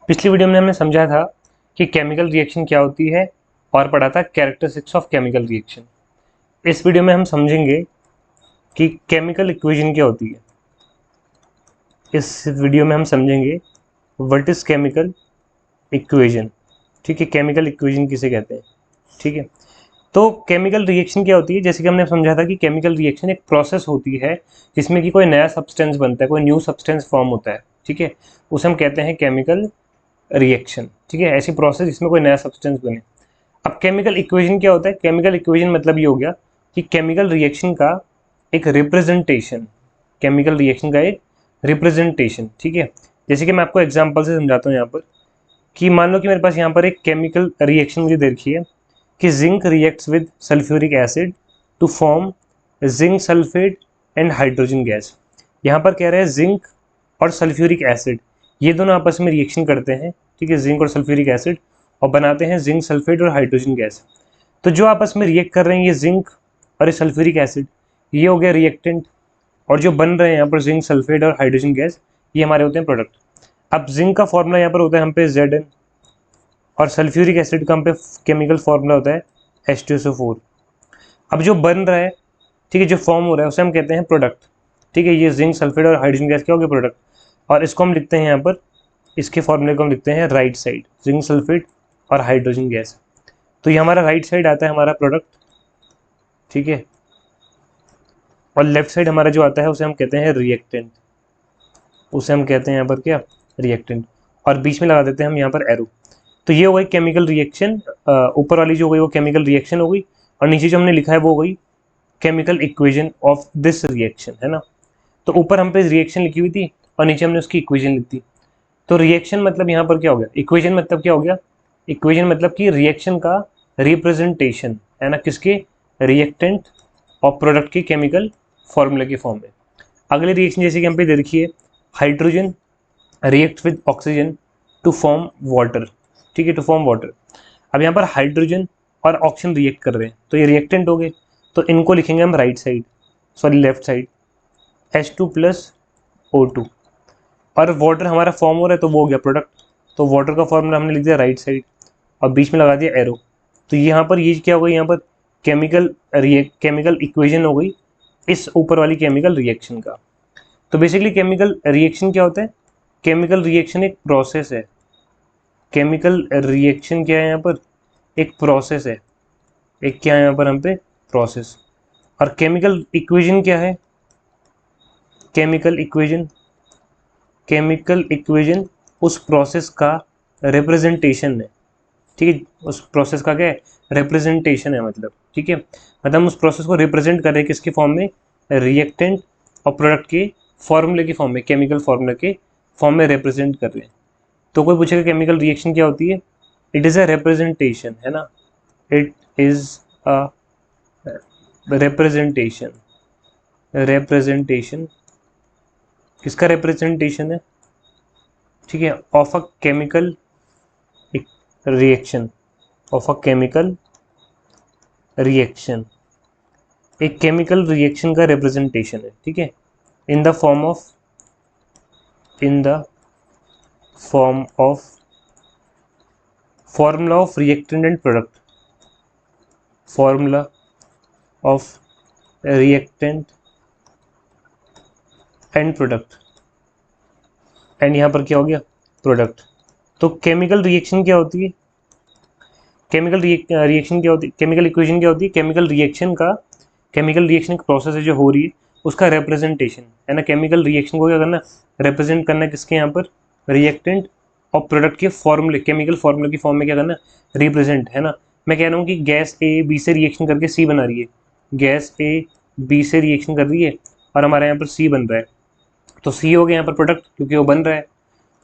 पिछली वीडियो में हमने समझा था कि केमिकल रिएक्शन क्या होती है और पढ़ा था कैरेक्टरिस्टिक्स ऑफ केमिकल रिएक्शन। इस वीडियो में हम समझेंगे कि केमिकल इक्वेशन क्या होती है। इस वीडियो में हम समझेंगे व्हाट इज केमिकल इक्वेशन। ठीक है, केमिकल इक्वेशन किसे कहते हैं। ठीक है, तो केमिकल रिएक्शन क्या होती है, जैसे कि हमने समझा था कि केमिकल रिएक्शन एक प्रोसेस होती है जिसमें कि कोई नया सब्सटेंस बनता है, कोई न्यू सब्सटेंस फॉर्म होता है। ठीक है, उसे हम कहते हैं केमिकल रिएक्शन। ठीक है, ऐसी प्रोसेस जिसमें कोई नया सब्सटेंस बने। अब केमिकल इक्वेशन क्या होता है? केमिकल इक्वेशन मतलब ये हो गया कि केमिकल रिएक्शन का एक रिप्रेजेंटेशन, केमिकल रिएक्शन का एक रिप्रेजेंटेशन। ठीक है, जैसे कि मैं आपको एग्जांपल से समझाता हूँ यहाँ पर कि मान लो कि मेरे पास यहाँ पर एक केमिकल रिएक्शन मुझे दे रखी है कि zinc reacts with sulphuric acid to form zinc sulphate and hydrogen gas. यहाँ पर कह रहे हैं जिंक और सल्फ्यूरिक एसिड ये दोनों आपस में रिएक्शन करते हैं। ठीक है, जिंक और सल्फ्यूरिक एसिड, और बनाते हैं जिंक सल्फेट और हाइड्रोजन गैस। तो जो आपस में रिएक्ट कर रहे हैं ये जिंक और ये सल्फ्यूरिक एसिड, ये हो गया रिएक्टेंट, और जो बन रहे हैं यहाँ पर जिंक सल्फेट और हाइड्रोजन गैस, ये हमारे होते हैं प्रोडक्ट। अब जिंक का फॉर्मूला यहाँ पर होता है हम पे Zn, और सल्फ्यूरिक एसिड का हम पे केमिकल फॉर्मूला होता है H2SO4। अब जो बन रहा है, ठीक है, जो फॉर्म हो रहा है उसे हम कहते हैं प्रोडक्ट। ठीक है, ये जिंक सल्फेट और हाइड्रोजन गैस क्या हो गया? प्रोडक्ट। और इसको हम लिखते हैं यहाँ पर, इसके फॉर्मूले को हम लिखते हैं राइट साइड, जिंक सल्फेट और हाइड्रोजन गैस। तो ये हमारा राइट साइड आता है हमारा प्रोडक्ट। ठीक है, और लेफ्ट साइड हमारा जो आता है उसे हम कहते हैं रिएक्टेंट, उसे हम कहते हैं यहाँ पर क्या? रिएक्टेंट। और बीच में लगा देते हैं हम यहाँ पर एरो। तो ये हो गई केमिकल रिएक्शन, ऊपर वाली जो हो गई वो केमिकल रिएक्शन हो गई, और नीचे जो हमने लिखा है वो हो गई chemical equation of this reaction, है ना। तो ऊपर हम पे रिएक्शन लिखी हुई थी और नीचे हमने उसकी इक्वेशन लिख दी। तो रिएक्शन मतलब यहाँ पर क्या हो गया? इक्वेशन मतलब क्या हो गया? इक्वेशन मतलब कि रिएक्शन का रिप्रेजेंटेशन, है ना, किसके? रिएक्टेंट और प्रोडक्ट के केमिकल फॉर्मूले के फॉर्म में। अगली रिएक्शन जैसे कि हम पे दे रखी है, hydrogen react with oxygen to form water. ठीक है, टू फॉर्म वाटर। अब यहाँ पर हाइड्रोजन और ऑक्सीजन रिएक्ट कर रहे हैं तो ये रिएक्टेंट हो गए, तो इनको लिखेंगे हम right side, sorry left side, H2 plus O2। और वाटर हमारा फॉर्म हो रहा है तो वो हो गया प्रोडक्ट, तो वाटर का फॉर्मूला हमने लिख दिया राइट साइड और बीच में लगा दिया एरो। तो यहाँ पर ये क्या हो गई? यहाँ पर केमिकल इक्वेशन हो गई इस ऊपर वाली केमिकल रिएक्शन का। तो बेसिकली केमिकल रिएक्शन क्या होता है? केमिकल रिएक्शन एक प्रोसेस है। केमिकल रिएक्शन क्या है? यहाँ पर एक प्रोसेस है, एक क्या है यहाँ पर हम पे? प्रोसेस। और केमिकल इक्वेशन क्या है? केमिकल इक्वेशन, केमिकल इक्वेशन उस प्रोसेस का रिप्रेजेंटेशन है। ठीक है, उस प्रोसेस का क्या है? रिप्रेजेंटेशन है मतलब। ठीक है, मतलब हम उस प्रोसेस को रिप्रेजेंट कर रहे हैं किसके फॉर्म में? रिएक्टेंट और प्रोडक्ट के फॉर्मूले के फॉर्म में, केमिकल फॉर्मूले के फॉर्म में रिप्रेजेंट कर रहे हैं। तो कोई पूछेगा केमिकल रिएक्शन क्या होती है? इट इज़ अ रिप्रेजेंटेशन, है ना, it is a representation. Representation किसका रिप्रेजेंटेशन है? ठीक है, of a chemical reaction, of a chemical reaction, एक केमिकल रिएक्शन का रिप्रेजेंटेशन है। ठीक है, in the form of, in the form of formula of reactant and product, formula of reactant and product, and यहाँ पर क्या हो गया? प्रोडक्ट। तो केमिकल रिएक्शन क्या होती है? केमिकल रिएक्शन क्या होती है? केमिकल इक्वेशन क्या होती है? केमिकल रिएक्शन का, केमिकल रिएक्शन एक प्रोसेस है जो हो रही है, उसका रिप्रेजेंटेशन, है ना। केमिकल रिएक्शन को क्या करना? रिप्रेजेंट करना किसके? यहाँ पर रिएक्टेंट और प्रोडक्ट के फॉर्मूले, केमिकल फॉर्मूले की फॉर्म में क्या करना? रिप्रेजेंट, है ना। मैं कह रहा हूँ कि गैस ए बी से रिएक्शन करके सी बना रही है, गैस ए बी से रिएक्शन कर रही है और हमारे यहाँ पर सी बन रहा है, तो सी हो गया यहाँ पर प्रोडक्ट क्योंकि वो बन रहा है,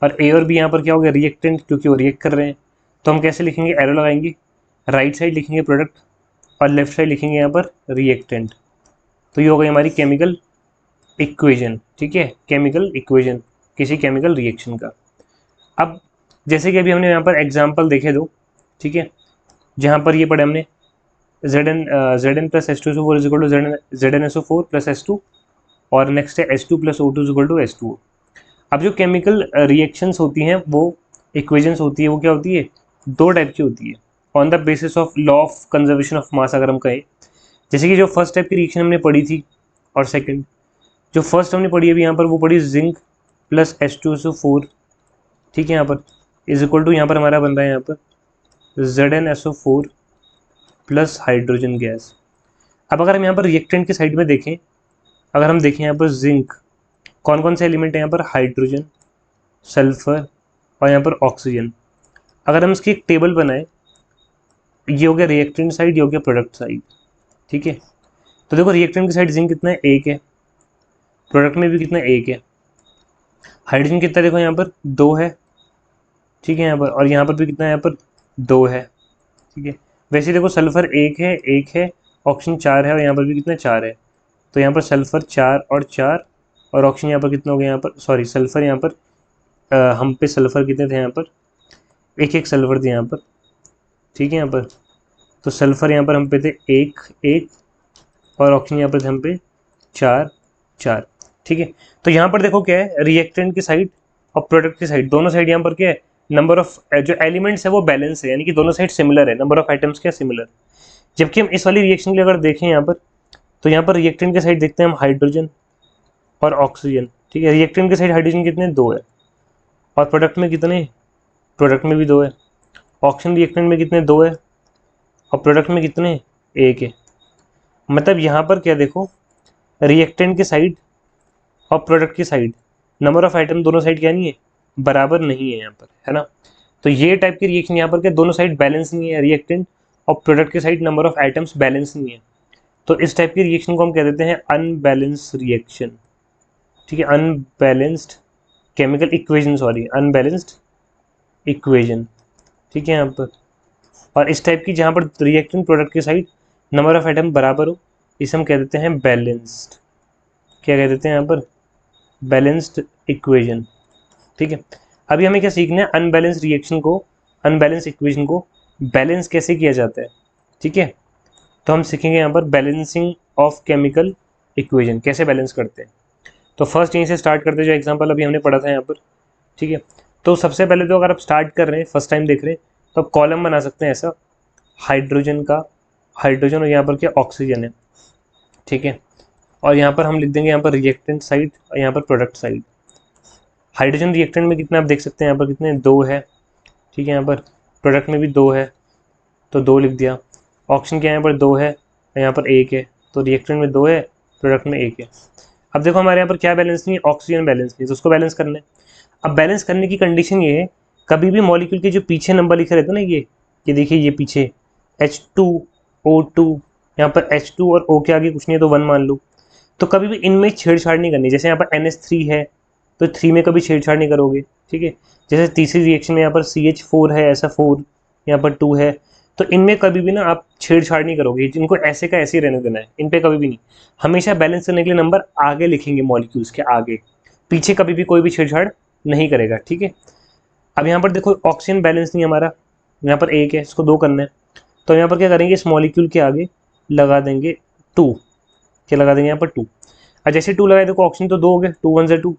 और ए और बी यहाँ पर क्या हो गया? रिएक्टेंट क्योंकि वो रिएक्ट कर रहे हैं। तो हम कैसे लिखेंगे? एरो लगाएंगे, राइट साइड लिखेंगे प्रोडक्ट और लेफ्ट साइड लिखेंगे यहाँ पर रिएक्टेंट। तो ये हो गई हमारी केमिकल इक्वेशन। ठीक है, केमिकल इक्वेशन किसी केमिकल रिएक्शन का। अब जैसे कि अभी हमने यहाँ पर एग्जांपल देखे दो, ठीक है, जहाँ पर ये पढ़े हमने Zn plus H2SO4 is equal to ZnSO4 plus H2, और नेक्स्ट है H2 plus O2 is equal to H2O। अब जो केमिकल रिएक्शंस होती हैं वो इक्वेशंस होती है वो क्या होती है, दो टाइप की होती है on the basis of law of conservation of mass अगर हम कहें। जैसे कि जो फर्स्ट टाइप की रिएक्शन हमने पढ़ी थी और सेकंड, जो फर्स्ट हमने पढ़ी अभी यहाँ पर वो पढ़ी जिंक प्लस H2SO4, ठीक है, यहाँ पर इज इक्वल टू यहाँ पर हमारा बन रहा है यहाँ पर ZnSO4 प्लस हाइड्रोजन गैस। अब अगर हम यहाँ पर रिएक्टेंट के साइड में देखें, अगर हम देखें यहाँ पर जिंक, कौन कौन से एलिमेंट है यहाँ पर, हाइड्रोजन, सल्फर और यहाँ पर ऑक्सीजन। अगर हम इसकी एक टेबल बनाएं, ये हो गया रिएक्टेंट साइड, ये हो गया प्रोडक्ट साइड, ठीक है। तो देखो रिएक्टेंट की साइड जिंक कितना है, एक है, प्रोडक्ट में भी कितना है, एक है। हाइड्रोजन कितना देखो यहाँ पर, दो है, ठीक है यहाँ पर, और यहाँ पर भी कितना है, यहाँ पर दो है, ठीक है। वैसे देखो सल्फर एक है, ऑक्सीजन चार है, और यहाँ पर भी कितना चार है। तो यहाँ पर सल्फर चार और चार, और ऑक्सीजन यहाँ पर कितना हो गया, यहाँ पर सॉरी सल्फर यहाँ पर हम पे सल्फर कितने थे यहाँ पर, एक एक सल्फर थे यहाँ पर, ठीक है यहाँ पर। तो सल्फर यहाँ पर हम पे थे एक एक, और ऑक्सीजन यहाँ पर थे हम पे चार चार, ठीक है। तो यहाँ पर देखो क्या है, रिएक्टेंट की साइड और प्रोडक्ट की साइड, दोनों साइड यहाँ पर क्या है, नंबर ऑफ जो एलिमेंट्स है वो बैलेंस है, यानी कि दोनों साइड सिमिलर है, नंबर ऑफ आइटम्स क्या सिमिलर। जबकि हम इस वाली रिएक्शन के लिए अगर देखें यहाँ पर, तो यहाँ पर रिएक्टेंट के साइड देखते हैं हम हाइड्रोजन और ऑक्सीजन, ठीक है। रिएक्टेंट के साइड हाइड्रोजन कितने, दो है, और प्रोडक्ट में कितने, प्रोडक्ट में भी दो है। ऑक्सीजन रिएक्टेंट में कितने, दो है, और प्रोडक्ट में कितने, एक है। मतलब यहाँ पर क्या देखो, रिएक्टेंट की साइड और प्रोडक्ट की साइड, नंबर ऑफ आइटम दोनों साइड क्या नहीं है, बराबर नहीं है यहाँ पर, है ना। तो ये टाइप की रिएक्शन यहाँ पर क्या, दोनों साइड बैलेंस नहीं है, रिएक्टेंट और प्रोडक्ट की side number of items balance नहीं है। तो इस टाइप की रिएक्शन को हम कह देते हैं अनबैलेंस रिएक्शन, ठीक है, unbalanced chemical equation, sorry unbalanced equation, ठीक है यहाँ पर। और इस टाइप की जहाँ पर रिएक्टेंट प्रोडक्ट की साइड नंबर ऑफ आइटम बराबर हो, इसे हम कह देते हैं बैलेंस्ड, क्या कह देते हैं यहाँ पर, बैलेंस्ड इक्वेशन, ठीक है। अभी हमें क्या सीखना है, अनबैलेंस रिएक्शन को, अनबैलेंस इक्वेशन को बैलेंस कैसे किया जाता है, ठीक है। तो हम सीखेंगे यहाँ पर बैलेंसिंग ऑफ केमिकल इक्वेशन, कैसे बैलेंस करते हैं। तो फर्स्ट यहीं से स्टार्ट करते हैं, जो एग्जांपल अभी हमने पढ़ा था यहाँ पर, ठीक है। तो सबसे पहले तो अगर आप स्टार्ट कर रहे हैं, फर्स्ट टाइम देख रहे हैं, तो आप कॉलम बना सकते हैं ऐसा, हाइड्रोजन का, हाइड्रोजन, और यहाँ पर क्या ऑक्सीजन है, ठीक है। और यहाँ पर हम लिख देंगे यहाँ पर रिएक्टेंट साइड और यहाँ पर प्रोडक्ट साइड। हाइड्रोजन रिएक्टेंट में कितना आप देख सकते हैं यहाँ पर कितने, दो है, ठीक है। यहाँ पर प्रोडक्ट में भी दो है, तो दो लिख दिया। ऑक्सीजन क्या यहाँ पर दो है, यहाँ पर एक है, तो रिएक्टेंट में दो है, प्रोडक्ट में एक है। अब देखो हमारे यहाँ पर क्या बैलेंस नहीं है, ऑक्सीजन बैलेंस नहीं है, तो उसको बैलेंस करना है। अब बैलेंस करने की कंडीशन ये है, कभी भी मॉलिक्यूल के जो पीछे नंबर लिखे रहते हैं ना, ये देखिए ये पीछे H2O2, यहाँ पर H2 और O के आगे कुछ नहीं है तो 1 मान लो। तो कभी भी इनमें छेड़छाड़ नहीं करनी, जैसे यहाँ पर NH3 है तो 3 में कभी छेड़छाड़ नहीं करोगे, ठीक है। जैसे तीसरी रिएक्शन में यहाँ पर CH4 है, ऐसा 4 यहाँ पर 2 है, तो इनमें कभी भी ना आप छेड़छाड़ नहीं करोगे, जिनको ऐसे का ऐसे ही रहने देना है, इन पे कभी भी नहीं। हमेशा बैलेंस करने के लिए नंबर आगे लिखेंगे, मॉलिक्यूल्स के आगे, पीछे कभी भी कोई भी छेड़छाड़ नहीं करेगा, ठीक है। अब यहाँ पर देखो ऑक्सीजन बैलेंस नहीं हमारा, यहाँ पर एक है, इसको दो करना है, तो यहाँ पर क्या करेंगे, इस मॉलिक्यूल के आगे लगा देंगे 2, क्या लगा देंगे यहाँ पर 2। अब जैसे 2 लगाए देखो ऑक्सीजन तो 2 हो गए, 2 1 से 2,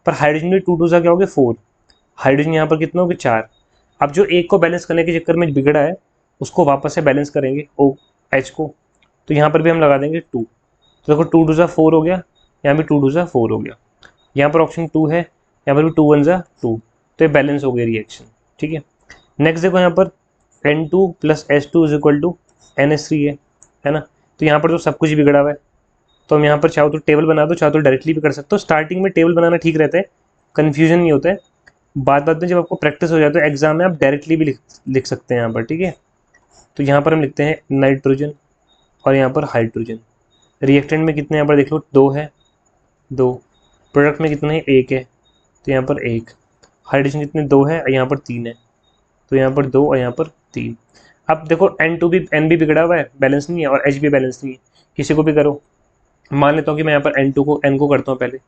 पर हाइड्रोजन भी 2 2 सा क्या हो गया 4, हाइड्रोजन यहाँ पर कितना हो गया 4। अब जो एक को बैलेंस करने के चक्कर में बिगड़ा है, उसको वापस से बैलेंस करेंगे OH को, तो यहाँ पर भी हम लगा देंगे 2, तो देखो 2 2 सा 4 हो गया, यहाँ भी 2 2 सा 4 हो गया, यहाँ पर ऑप्शन 2 है, यहाँ पर भी 2 1 सा 2, तो ये बैलेंस हो गई रिएक्शन, ठीक है। नेक्स्ट देखो यहाँ पर N2 plus H2 is equal to NH3 है ना। तो यहाँ पर तो सब कुछ बिगड़ा हुआ है, तो हम यहाँ पर चाहो तो टेबल बना दो, चाहो तो डायरेक्टली भी कर सकते हो। स्टार्टिंग में टेबल बनाना ठीक रहता है, कन्फ्यूजन नहीं होता है, बाद में जब आपको प्रैक्टिस हो जाए तो एग्जाम में आप डायरेक्टली भी लिख सकते हैं यहाँ पर, ठीक है। तो यहाँ पर हम लिखते हैं नाइट्रोजन और यहाँ पर हाइड्रोजन। रिएक्टेंट में कितने यहाँ पर देख लो, दो है, दो, प्रोडक्ट में कितने हैं, एक है, तो यहाँ पर एक। हाइड्रोजन कितने, दो है, यहाँ पर तीन है, तो यहाँ पर दो और यहाँ पर तीन। अब देखो N2 भी, N भी बिगड़ा हुआ है, बैलेंस नहीं है, और H भी बैलेंस नहीं है, किसी को भी करो। मान लेता हूँ कि मैं यहाँ पर N को करता हूँ पहले,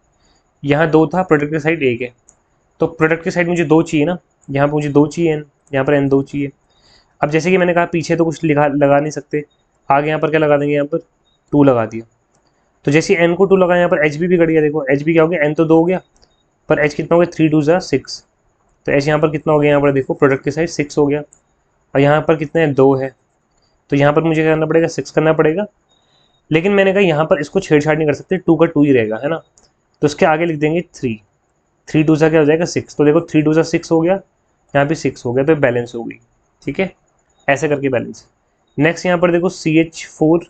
यहाँ दो था, प्रोडक्ट की साइड एक है, तो प्रोडक्ट की साइड मुझे दो चाहिए ना, यहाँ पर मुझे दो चाहिए N, यहाँ पर N दो चाहिए। अब जैसे कि मैंने कहा पीछे तो कुछ लगा नहीं सकते, आगे यहाँ पर क्या लगा देंगे, यहाँ पर 2 लगा दिया। तो जैसे N को 2 लगा, यहाँ पर H भी बिगड़ गया, देखो H भी क्या हो गया, N तो 2 हो गया, पर H कितना हो गया, 3 2 ज़ा 6, तो ऐसे यहाँ पर कितना हो गया, यहाँ पर देखो प्रोडक्ट की साइड 6 हो गया, और यहाँ पर कितने हैं, 2 है, तो यहाँ पर मुझे क्या करना पड़ेगा, 6 करना पड़ेगा। लेकिन मैंने कहा यहाँ पर इसको छेड़छाड़ नहीं कर सकते, 2 का 2 ही रहेगा, है ना। तो उसके आगे लिख देंगे 3, 3 2 सा क्या हो जाएगा 6, तो देखो 3 2 सा 6 हो गया, यहाँ पे 6 हो गया, तो बैलेंस हो गई। ठीक है, ऐसे करके बैलेंस। नेक्स्ट यहाँ पर देखो CH4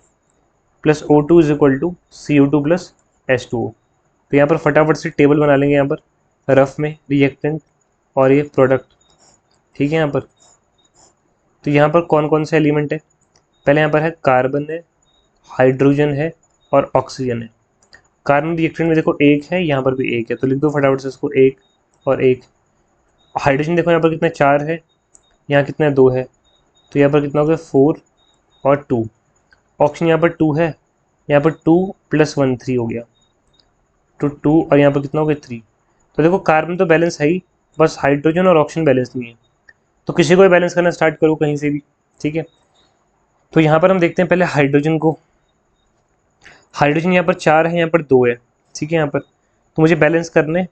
plus O2 is equal to CO2 plus H2O। तो यहाँ पर फटाफट से टेबल बना लेंगे यहाँ पर रफ में, रिएक्टेंट और ये प्रोडक्ट। ठीक है, यहाँ पर तो यहाँ पर कौन कौन से एलिमेंट है, पहले यहाँ पर है कार्बन है, हाइड्रोजन है और ऑक्सीजन है। कार्बन रिएक्टेंट में देखो एक है, यहाँ पर भी एक है, तो लिख दो फटाफट से इसको, एक और एक। हाइड्रोजन देखो यहाँ पर कितने 4 है, यहाँ कितने 2 है, तो यहाँ पर कितना हो गया 4 और 2। ऑक्सीजन यहाँ पर 2 है, यहाँ पर 2 + 1 3 हो गया, तो 2 और यहाँ पर कितना हो गया 3। तो देखो कार्बन तो बैलेंस है ही, बस हाइड्रोजन और ऑक्सीजन बैलेंस नहीं है। तो किसी को भी बैलेंस करना स्टार्ट करो कहीं से भी। ठीक है, तो यहाँ पर हम देखते हैं पहले हाइड्रोजन को। हाइड्रोजन यहाँ पर 4 है, यहाँ पर 2 है। ठीक है, यहाँ पर तो मुझे बैलेंस करने,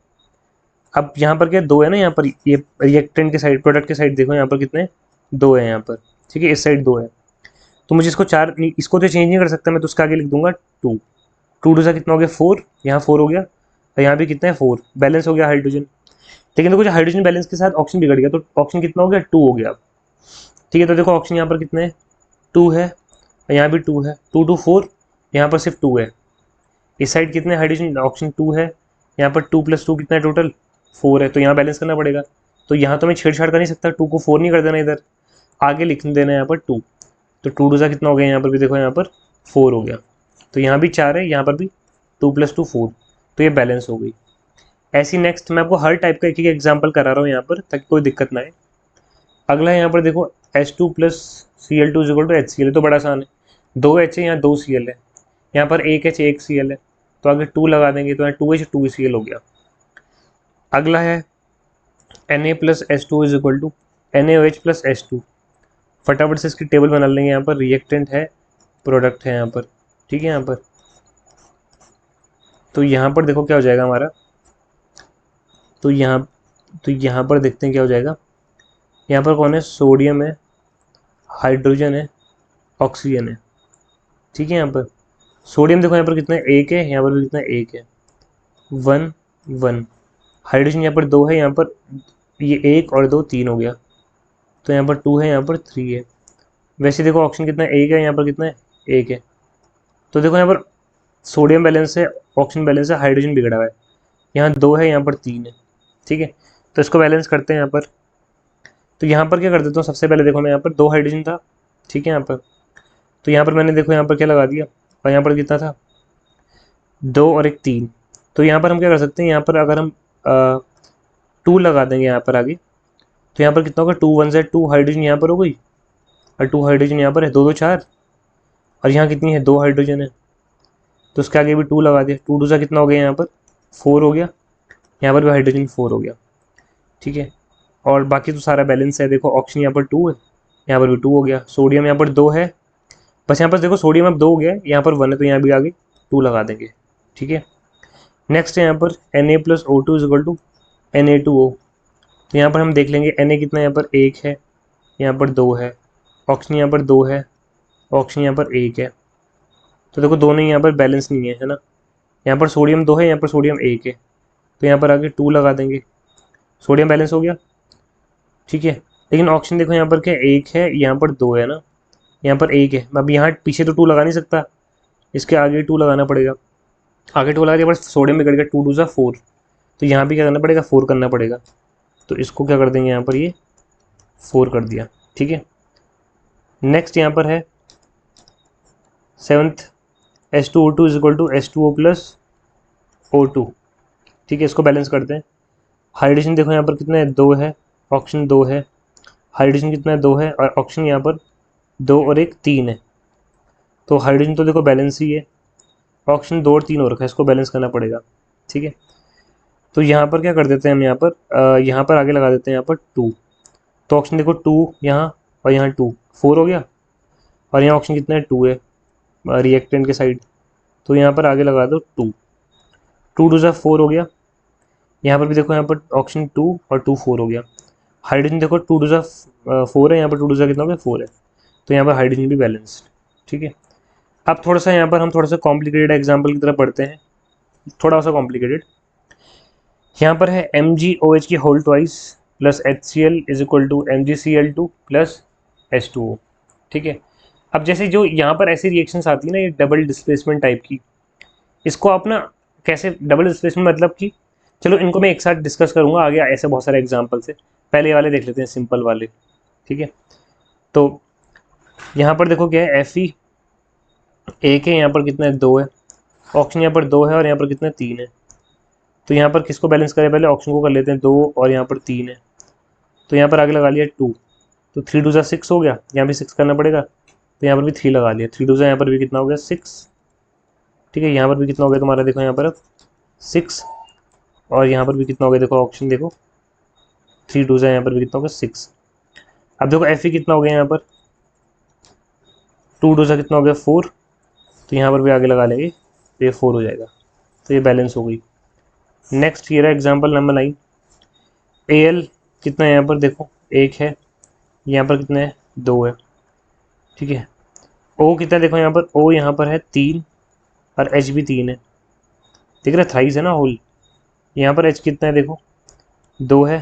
अब यहाँ पर क्या 2 है ना, यहाँ पर ये रिएक्टेंट के साइड, प्रोडक्ट के साइड देखो यहाँ पर कितने 2 है यहाँ पर। ठीक है, इस साइड 2 है, तो मुझे इसको 4 इसको तो चेंज नहीं कर सकता मैं, तो उसके आगे लिख दूंगा 2। 2 2 सा कितना हो गया 4, यहाँ 4 हो गया, और यहाँ भी कितना है 4, बैलेंस हो गया हाइड्रोजन। लेकिन देखो जो हाइड्रोजन बैलेंस के साथ ऑक्सीजन बिगड़ गया, तो ऑक्सीजन कितना हो गया 2 हो गया अब। ठीक है, तो देखो ऑक्सीजन यहाँ पर कितने 2 है, और यहाँ भी 2 है, 2 2 4, यहाँ पर सिर्फ 2 है। इस साइड कितने हाइड्रोजन, ऑक्सीजन 2 है, यहाँ पर 2 + 2 कितना है टोटल 4 है, तो यहाँ बैलेंस करना पड़ेगा। तो यहाँ तो मैं छेड़छाड़ कर नहीं सकता, 2 को 4 नहीं कर देना, इधर आगे लिख देना है यहाँ पर 2। तो 2 2 सा कितना हो गया, यहाँ पर भी देखो यहाँ पर 4 हो गया, तो यहाँ भी 4 है, यहाँ पर भी 2 + 2 4, तो ये बैलेंस हो गई। ऐसी नेक्स्ट मैं आपको हर टाइप का एक एक एग्जाम्पल करा रहा हूँ यहाँ पर, ताकि कोई दिक्कत ना आए। अगला है यहाँ पर देखो H2 + Cl2 = HCl, तो बड़ा आसान है, 2 H है, यहाँ 2 Cl है, यहाँ पर 1 H 1 Cl है, तो आगे 2 लगा देंगे, तो यहाँ 2H 2 Cl हो गया। अगला है Na + H2 = NaOH + H2। फटाफट से इसकी टेबल बना लेंगे, यहाँ पर रिएक्टेंट है, प्रोडक्ट है यहाँ पर। ठीक है, यहाँ पर तो यहाँ पर देखो क्या हो जाएगा हमारा, तो यहाँ पर देखते हैं क्या हो जाएगा। यहाँ पर कौन है, सोडियम है, हाइड्रोजन है, ऑक्सीजन है। ठीक है, यहाँ पर सोडियम देखो यहाँ पर कितना है, 1 है, यहाँ पर भी कितना है 1 है, 1 1। हाइड्रोजन यहाँ पर 2 है, यहाँ पर ये 1 और 2 3 हो गया, तो यहाँ पर 2 है, यहाँ पर 3 है। वैसे देखो ऑक्सीजन कितना है, 1 है, यहाँ पर कितना है 1 है। तो देखो यहाँ पर सोडियम बैलेंस है, ऑक्सीजन बैलेंस है, हाइड्रोजन बिगड़ा हुआ है, यहाँ 2 है, यहाँ पर 3 है। ठीक है, तो इसको बैलेंस करते हैं यहाँ पर। तो यहाँ पर क्या कर देता हूँ, सबसे पहले देखो मैं यहाँ पर 2 हाइड्रोजन था। ठीक है, यहाँ पर तो यहाँ पर मैंने देखो यहाँ पर क्या लगा दिया, और यहाँ पर कितना था 2 और 1 3। तो यहाँ पर हम क्या कर सकते हैं, यहाँ पर अगर हम 2 लगा देंगे यहाँ पर आगे, तो यहाँ पर कितना होगा 2 1 से 2 हाइड्रोजन यहाँ पर हो गई, और 2 हाइड्रोजन यहाँ पर है, 2 2 4, और यहाँ कितनी है 2 हाइड्रोजन है, तो उसके आगे भी 2 लगा दिया, 2 2 सा कितना हो गया यहाँ पर 4 हो गया, यहाँ पर भी हाइड्रोजन 4 हो गया। ठीक है, और बाकी तो सारा बैलेंस है, देखो ऑक्सीजन यहाँ पर 2 है, यहाँ पर भी 2 हो गया, सोडियम यहाँ पर 2 है, बस यहाँ पर देखो सोडियम अब 2 हो गया, यहाँ पर 1 है, तो यहाँ भी आगे 2 लगा देंगे। ठीक है, नेक्स्ट है यहाँ पर Na + O2 = Na2O। तो यहाँ पर हम देख लेंगे Na कितना, यहाँ पर 1 है, यहाँ पर 2 है, ऑक्सीजन यहाँ पर 2 है, ऑक्सीजन यहाँ पर 1 है, तो देखो दोनों यहाँ पर बैलेंस नहीं है, है ना। यहाँ पर सोडियम 2 है, यहाँ पर सोडियम 1 है, तो यहाँ पर आगे 2 लगा देंगे, सोडियम बैलेंस हो गया। ठीक है, लेकिन ऑक्सीजन देखो यहाँ पर क्या 1 है, यहाँ पर 2 है ना, यहाँ पर 1 है, अब यहाँ पीछे तो 2 लगा नहीं सकता, इसके आगे 2 लगाना पड़ेगा, आगे 2 लगा दिया, बस सोडियम बिगड़ गया, 2 2 सा 4, तो यहाँ भी क्या करना पड़ेगा 4 करना पड़ेगा, तो इसको क्या कर देंगे यहाँ पर ये 4 कर दिया। ठीक है, नेक्स्ट यहाँ पर है 7th H2O2 = H2O + O2। ठीक है, इसको बैलेंस करते हैं। हाइड्रोजन देखो यहाँ पर कितना है 2 है, ऑक्सीजन 2 है, हाइड्रोजन कितना है 2 है, और ऑक्सीजन यहाँ पर 2 और 1 3 है, तो हाइड्रोजन तो देखो बैलेंस ही है, ऑक्सीजन 2 और 3 हो रखा है, इसको बैलेंस करना पड़ेगा। ठीक है, तो यहाँ पर क्या कर देते हैं हम, यहाँ पर आगे लगा देते हैं यहाँ पर 2, तो ऑक्सीजन देखो 2 यहाँ और यहाँ 2 4 हो गया, और यहाँ ऑक्सीजन कितना है 2 है रिएक्टेंट के साइड, तो यहाँ पर आगे लगा दो 2 2 2 सा 4 हो गया, यहाँ पर भी देखो, यहाँ पर ऑप्शन 2 और 2 4 हो गया। हाइड्रोजन देखो 2 टू ज़ा 4 है, यहाँ पर 2 टू ज़ा कितना हो गया 4 है, तो यहाँ पर हाइड्रोजन भी बैलेंस्ड। ठीक है, अब थोड़ा सा यहाँ पर हम थोड़ा सा कॉम्प्लिकेटेड एग्जाम्पल की तरफ पढ़ते हैं, थोड़ा सा कॉम्प्लिकेटेड। यहाँ पर है MgOH की whole twice plus HCl is equal to MgCl2 plus H2O। ठीक है, अब जैसे जो यहाँ पर ऐसी रिएक्शंस आती है ना, ये डबल डिस्प्लेसमेंट टाइप की, इसको आप ना कैसे, डबल डिस्प्लेसमेंट मतलब कि, चलो इनको मैं एक साथ डिस्कस करूँगा आगे, ऐसे बहुत सारे एग्जाम्पल से। पहले ये वाले देख लेते हैं, सिंपल वाले। ठीक है, तो यहाँ पर देखो क्या है, Fe एक है, यहाँ पर कितना है 2 है, ऑक्सीजन यहाँ पर 2 है और यहाँ पर कितना है 3 है। तो यहाँ पर किसको बैलेंस करें, पहले ऑक्सीजन को कर लेते हैं 2 और यहाँ पर 3 है, तो यहाँ पर आगे लगा लिया 2, तो 3 टू ज़ा 6 हो गया, यहाँ भी 6 करना पड़ेगा, तो यहाँ पर भी 3 लगा लिया, 3 टू ज़ा यहाँ पर भी कितना हो गया 6। ठीक है, यहाँ पर भी कितना हो गया तुम्हारा, देखो यहाँ पर 6, और यहाँ पर भी कितना हो गया, देखो ऑप्शन देखो 3 टू ज़ा यहाँ पर भी कितना हो गया 6। अब देखो Fe कितना हो गया, यहाँ पर 2 टू ज़ा कितना हो गया 4, तो यहाँ पर भी आगे लगा लेंगे, तो ये 4 हो जाएगा, तो ये बैलेंस हो गई। नेक्स्ट ये रहा एग्जाम्पल नंबर 9। Al कितना है, यहाँ पर देखो 1 है, यहाँ पर कितना है 2 है। ठीक है, O कितना है, देखो यहाँ पर O यहाँ पर है 3 और H भी 3 है, देख रहे थ्राइस है ना होल। यहाँ पर H कितना है, देखो 2 है,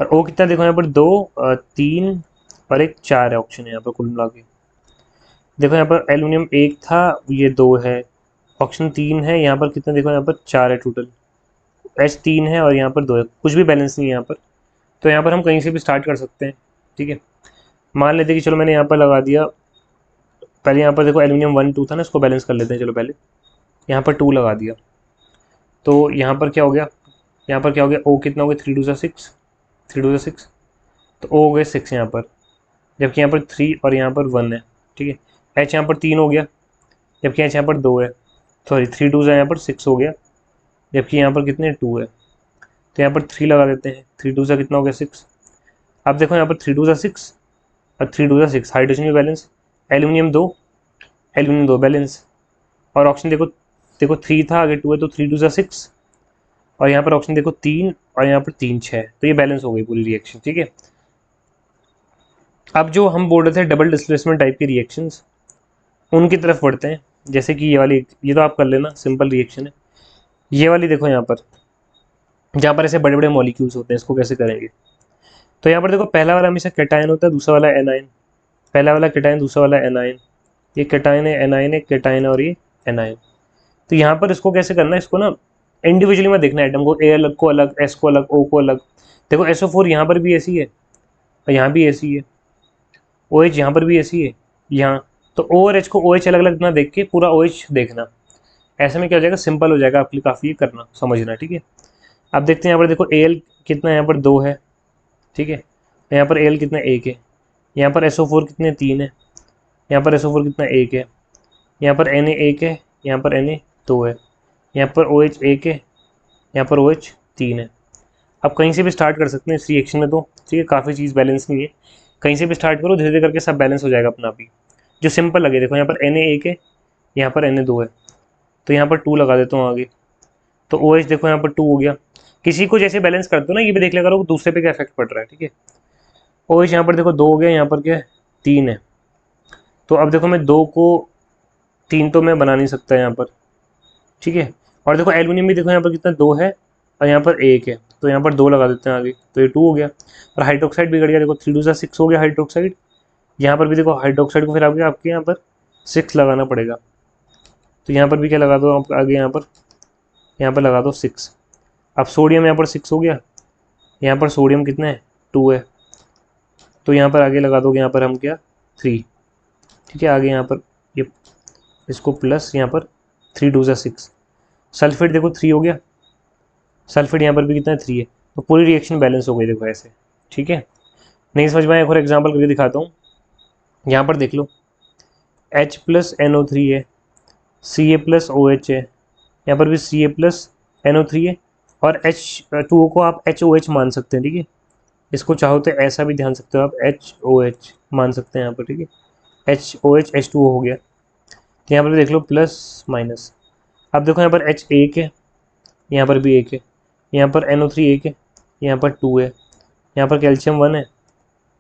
और O कितना है, देखो यहाँ पर 2 3 और एक 4 है, ऑप्शन है यहाँ पर कुल मिला के। देखो यहाँ पर एल्यूमिनियम 1 था, ये 2 है, ऑप्शन 3 है, यहाँ पर कितना देखो यहाँ पर 4 है टोटल, H 3 है और यहाँ पर 2 है, कुछ भी बैलेंस नहीं है यहाँ पर। तो यहाँ पर हम कहीं से भी स्टार्ट कर सकते हैं। ठीक है, मान लेते कि चलो मैंने यहाँ पर लगा दिया, पहले यहाँ पर देखो एल्यूमिनियम 1 2 था ना, इसको बैलेंस कर लेते हैं। चलो पहले यहाँ पर 2 लगा दिया, तो यहाँ पर क्या हो गया, यहाँ पर क्या हो गया, O कितना हो गया 3 टू ज़ा 6, 3 टू ज़ा 6, तो O हो गया 6 यहाँ पर, जबकि यहाँ पर 3 और यहाँ पर 1 है। ठीक है, H यहाँ पर 3 हो गया, जबकि H यहाँ पर 2 है, सॉरी 3 टू ज़ा यहाँ पर 6 हो गया, जबकि यहाँ पर कितने 2 है, तो यहाँ पर 3 लगा देते हैं, 3 टू ज़ा कितना हो गया 6। अब देखो यहाँ पर 3 टू ज़ा 6 और 3 टू ज़ा 6, हाइड्रोजन भी बैलेंस, एल्यूमिनियम 2 बैलेंस, और ऑप्शन देखो, देखो 3 था आगे 2 है, तो 3 टू ज़ा 6, और यहाँ पर ऑप्शन देखो 3 और यहाँ पर 3 6, तो ये बैलेंस हो गई पूरी रिएक्शन। ठीक है, अब जो हम बोल रहे थे डबल डिस्प्लेसमेंट टाइप की रिएक्शंस, उनकी तरफ बढ़ते हैं। जैसे कि ये वाली, ये तो आप कर लेना, सिंपल रिएक्शन है। ये वाली देखो यहाँ पर, जहाँ पर ऐसे बड़े बड़े मॉलिक्यूल्स होते हैं, इसको कैसे करेंगे। तो यहाँ पर देखो पहला वाला हमेशा कैटायन होता है, दूसरा वाला एनायन, पहला वाला कैटायन, दूसरा वाला एनायन, ये कैटायन है, एनायन है, कैटायन और ये एनायन। तो यहाँ पर इसको कैसे करना है, इसको ना इंडिविजुअली में देखना है, एटम को, ए अलग को अलग, एस को अलग, ओ को अलग। देखो SO4 यहाँ पर भी ऐसी है और यहाँ भी ऐसी है, OH यहाँ पर भी ऐसी है यहाँ, तो O और H को OH अलग अलग ना देख के पूरा OH देखना, ऐसे में क्या हो जाएगा, सिंपल हो जाएगा आपके लिए, काफ़ी ये करना समझना। ठीक है, अब देखते हैं यहाँ पर देखो Al कितना, यहाँ पर 2 है। ठीक है, यहाँ पर Al कितना 1 है, यहाँ पर SO4 कितने 3 है, यहाँ पर SO4 कितना 1 है, यहाँ पर Na 1 है, यहाँ पर Na 2 है, यहाँ पर OH 1 है, यहाँ पर OH 3 है। अब कहीं से भी स्टार्ट कर सकते हैं इस रिएक्शन में, तो ठीक है, काफ़ी चीज़ बैलेंस नहीं है, कहीं से भी स्टार्ट करो, धीरे धीरे करके सब बैलेंस हो जाएगा अपना आप ही, जो सिंपल लगे। देखो यहाँ पर Na 1 है, यहाँ पर Na 2 है, तो यहाँ पर 2 लगा देता हूँ आगे, तो OH देखो यहाँ पर 2 हो गया। किसी को जैसे बैलेंस करते हो ना, ये भी देख लिया करो दूसरे पे क्या इफेक्ट पड़ रहा है। ठीक है, OH यहाँ पर देखो 2 हो गया, यहाँ पर क्या है 3 है, तो अब देखो मैं 2 को 3 तो मैं बना नहीं सकता यहाँ पर। ठीक है, और देखो एल्यूमिनियम भी देखो यहाँ पर कितना 2 है और यहाँ पर 1 है, तो यहाँ पर 2 लगा देते हैं आगे, तो ये 2 हो गया। और हाइड्रोक्साइड बिगड़ गया, देखो 3 टू ज़ा 6 हो गया हाइड्रोक्साइड, यहाँ पर भी देखो हाइड्रोक्साइड को फिर आगे आपके यहाँ पर 6 लगाना पड़ेगा, तो यहाँ पर भी क्या लगा दो आप आगे, यहाँ पर लगा दो 6। अब सोडियम यहाँ पर 6 हो गया, यहाँ पर सोडियम कितना है 2 है, तो यहाँ पर आगे लगा दोगे यहाँ पर हम क्या 3। ठीक है, आगे यहाँ पर ये इसको प्लस, यहाँ पर 3 टू ज़ा 6, सल्फेट देखो 3 हो गया, सल्फेट यहाँ पर भी कितना है 3 है, तो पूरी रिएक्शन बैलेंस हो गई देखो ऐसे। ठीक है, नहीं समझ में आया, एक और एग्जाम्पल करके दिखाता हूँ। यहाँ पर देख लो H प्लस NO3 है, Ca प्लस OH है, यहाँ पर भी Ca प्लस NO3 है, और H2O को आप HOH मान सकते हैं। ठीक है, इसको चाहो तो ऐसा भी ध्यान सकते हो आप, HOH मान सकते हैं यहाँ पर। ठीक है, HOH H2O हो गया, तो यहाँ पर भी देख लो प्लस माइनस। अब देखो यहाँ पर H 1 है, यहाँ पर भी 1 है, यहाँ पर NO3 1 है, यहाँ पर 2 है, यहाँ पर कैल्शियम 1 है,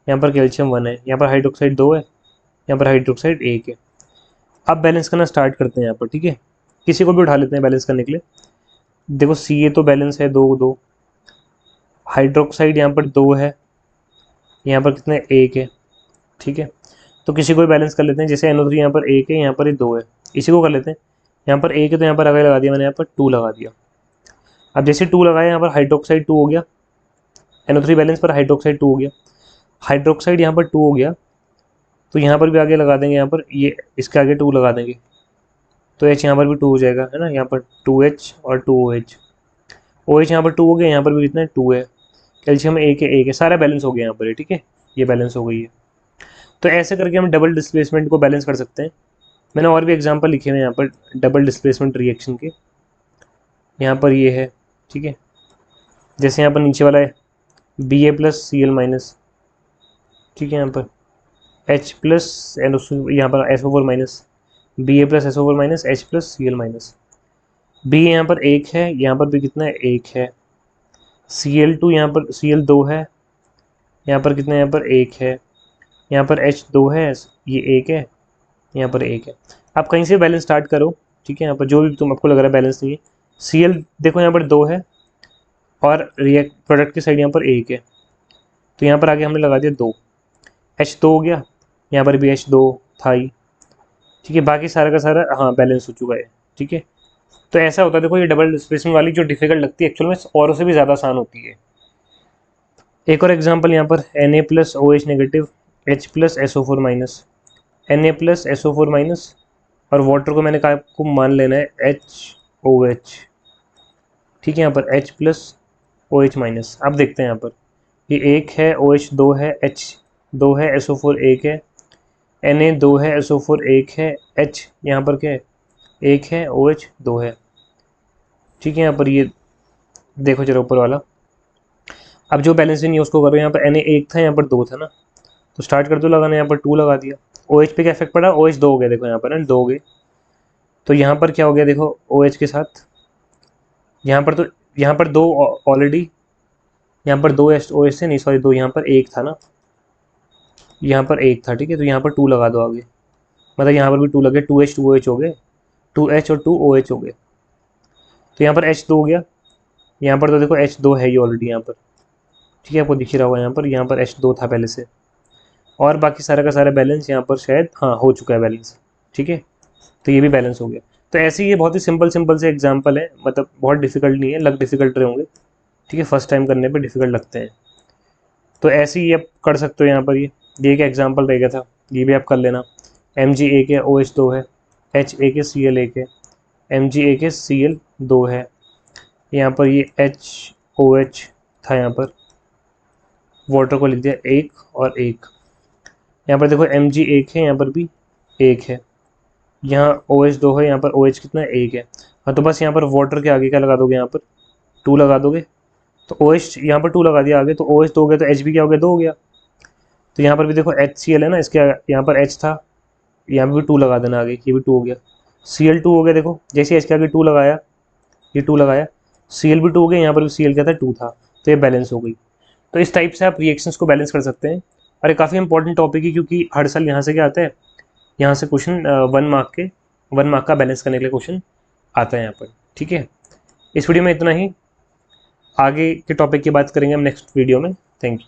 यहाँ पर कैल्शियम 1 है, यहाँ पर हाइड्रोक्साइड 2 है, यहाँ पर हाइड्रोक्साइड 1 है। अब बैलेंस करना स्टार्ट करते हैं यहाँ पर, ठीक है। किसी को भी उठा लेते हैं बैलेंस करने के लिए। देखो Ca तो बैलेंस है 2 2, हाइड्रोक्साइड यहाँ पर 2 है, यहाँ पर कितने 1 है, ठीक है। तो किसी को भी बैलेंस कर लेते हैं, जैसे NO3 यहाँ पर 1 है, यहाँ पर 2 है, इसी को कर लेते हैं। यहाँ पर 1 है तो यहाँ पर आगे लगा दिया मैंने, यहाँ पर 2 लगा दिया। अब जैसे 2 लगाया, यहाँ पर हाइड्रोक्साइड 2 हो गया, NO3 बैलेंस पर हाइड्रोक्साइड 2 हो गया, हाइड्रोक्साइड यहाँ पर 2 हो गया, तो यहाँ पर भी आगे लगा देंगे, यहाँ पर ये इसके आगे 2 लगा देंगे, तो H यहाँ पर भी 2 हो जाएगा, है ना। यहाँ पर 2H और 2OH, OH यहाँ पर 2 हो गया, यहाँ पर भी कितना 2 है, कैल्शियम 1 है 1 है, सारा बैलेंस हो गया यहाँ पर, ठीक है। ये बैलेंस हो गई है। तो ऐसे करके हम डबल डिस्प्लेसमेंट को बैलेंस कर सकते हैं। मैंने और भी एग्जांपल लिखे हुए हैं यहाँ पर डबल डिस्प्लेसमेंट रिएक्शन के। यहाँ पर ये है, ठीक है। जैसे यहाँ पर नीचे वाला है Ba+Cl-, ठीक है। यहाँ पर H प्लस यहाँ पर SO4-, Ba+SO4-, H+Cl-। B यहाँ पर 1 है, यहाँ पर भी कितना है 1 है, Cl2 यहाँ पर Cl 2 है, यहाँ पर कितना है, यहाँ पर 1 है, यहाँ पर H 2 है, ये 1 है, यहाँ पर 1 है। आप कहीं से बैलेंस स्टार्ट करो, ठीक है। यहाँ पर जो भी तुम आपको लग रहा है बैलेंस नहीं है, Cl देखो यहाँ पर 2 है और रिएक्ट प्रोडक्ट की साइड यहाँ पर 1 है, तो यहाँ पर आगे हमने लगा दिया 2, H 2 हो गया, यहाँ पर भी H 2 था ही, ठीक है। बाकी सारा का सारा हाँ बैलेंस हो चुका है, ठीक है। तो ऐसा होता है। देखो ये डबल डिस्प्लेसमेंट वाली जो डिफिकल्ट लगती है, एक्चुअल में औरों से भी ज़्यादा आसान होती है। एक और एग्जांपल यहाँ पर Na+OH-, H+SO4-, Na+SO4-, और वाटर को मैंने कहा आपको मान लेना है HOH, ठीक है। यहाँ पर H+OH-। अब देखते हैं यहाँ पर ये 1 है, OH 2 है, H 2 है, SO4 1 है, Na 2 है, SO4 1 है, H यहाँ पर क्या है 1 है, OH 2 है, ठीक है। यहाँ पर ये देखो जरा ऊपर वाला। अब जो बैलेंस नहीं है उसको करो। यहाँ पर Na 1 था, यहाँ पर 2 था ना, तो स्टार्ट कर दो लगाना। यहाँ पर 2 लगा दिया, OH पे क्या इफेक्ट पड़ा, OH 2 हो गया, देखो यहाँ पर ना 2 हो गए। तो यहाँ पर क्या हो गया, देखो OH के साथ यहाँ पर, तो यहाँ पर 2 ऑलरेडी, यहाँ पर 2 OH से नहीं, सॉरी 2, यहाँ पर 1 था ना, यहाँ पर 1 था, ठीक है। तो यहाँ पर 2 लगा दो आगे, मतलब यहाँ पर भी 2 लगे, 2H 2OH हो गए, 2H और 2OH हो गए। तो यहाँ पर H 2 हो गया, यहाँ पर तो देखो H 2 है ही ऑलरेडी यहाँ पर, ठीक है। आपको दिख ही रहा होगा यहाँ पर H 2 था पहले से, और बाकी सारा का सारा बैलेंस यहाँ पर शायद हाँ हो चुका है बैलेंस, ठीक है। तो ये भी बैलेंस हो गया। तो ऐसे ये बहुत ही सिंपल से एग्जांपल है, मतलब बहुत डिफिकल्ट नहीं है, लग डिफिकल्ट रहे होंगे, ठीक है। फर्स्ट टाइम करने पे डिफिकल्ट लगते हैं। तो ऐसे ही आप कर सकते हो। यहाँ पर ये एक एग्जांपल रह गया था, ये भी आप कर लेना। Mg 1 है, OH 2 है, H 1 है, Cl 1 है, Mg 1 है, Cl 2 है, यहाँ पर ये HOH था, यहाँ पर वाटर को लिख दिया 1 और 1। यहाँ पर देखो Mg 1 है, यहाँ पर भी 1 है, यहाँ OH 2 है, यहाँ पर OH कितना 1 है। हाँ तो बस यहाँ पर वाटर के आगे क्या लगा दोगे, यहाँ पर 2 लगा दोगे, तो OH यहाँ पर 2 लगा दिया आगे, तो OH 2 हो गया, तो H भी क्या हो गया 2 हो गया। तो यहाँ पर भी देखो HCl है ना, इसके यहाँ पर H था, यहाँ पर भी 2 लगा देना आगे, ये भी 2 हो गया। Cl 2 हो गया, देखो जैसे H के आगे 2 लगाया, ये 2 लगाया, Cl भी 2 हो गया, यहाँ पर भी Cl क्या था 2 था, तो ये बैलेंस हो गई। तो इस टाइप से आप रिएक्शंस को बैलेंस कर सकते हैं। और ये काफ़ी इंपॉर्टेंट टॉपिक है, क्योंकि हर साल यहाँ से क्या आता है, यहाँ से क्वेश्चन 1 मार्क का बैलेंस करने के लिए क्वेश्चन आता है यहाँ पर, ठीक है। इस वीडियो में इतना ही, आगे के टॉपिक की बात करेंगे हम नेक्स्ट वीडियो में। Thank you.